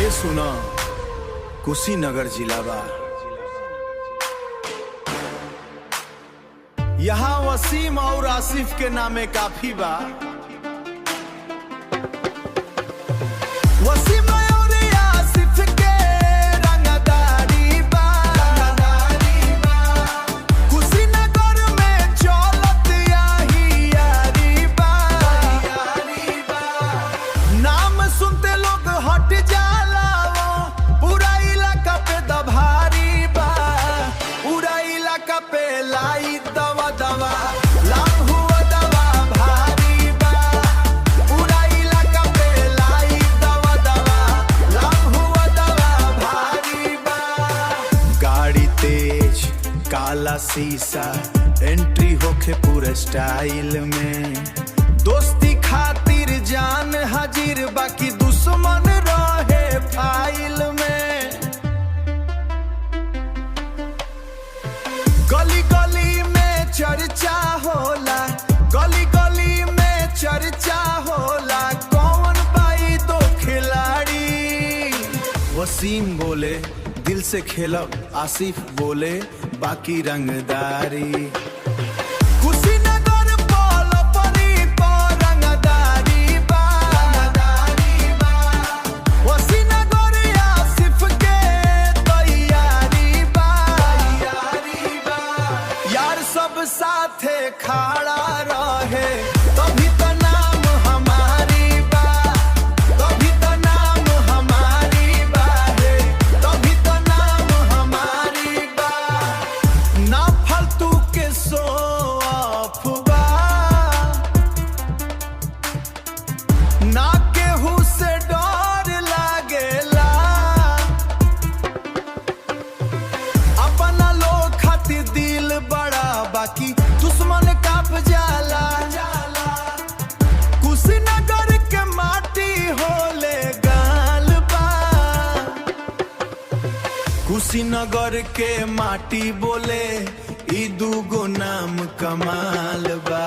ये सुना कुशीनगर जिला बा। यहाँ वसीम और आसिफ के नामे काफी बा। वसीम और आसिफ के रंगदारी बा। कुशीनगर में चलत यही यारी बा। नाम सुनते लोग हट जाला, पूरा इलाका पे दभारी बा। पूरा इलाका पे लाई दवा दवा, लाभ हुआ दवा भारी बा। पूरा इलाका पे लाई दवा दवा, लाभ हुआ दवा भारी बा। गाड़ी तेज काला शीशा, एंट्री होके पूरे स्टाइल में। दोस्ती खातिर जान हाजिर, बाकी दुश्मन रहे फाइल में। गली गली में चर्चा होला, गली गली में चर्चा होला। कौन बाई दो खिलाड़ी? वसीम बोले दिल से खेलब, आसिफ बोले बाकी रंगदारी। कुशीनगर पलपरी पर रंगदारी बा। वसीनगर आसिफ के तैयारी बा। यार सब साथे खड़ा रहे, तभी तो नाम हमारी बा। तभी तो नाम हमारी बा है, तभी तो नाम हमारी बा। ना फालतू के सो ऑफ बा, ना केहू से डर लागेला। अपना लोग खातिर दिल बड़ा, बाकी दुश्मन काप जाला। कुशीनगर के माटी होले गाल बा। कुशीनगर के माटी बोले ई दूगो नाम कमाल बा।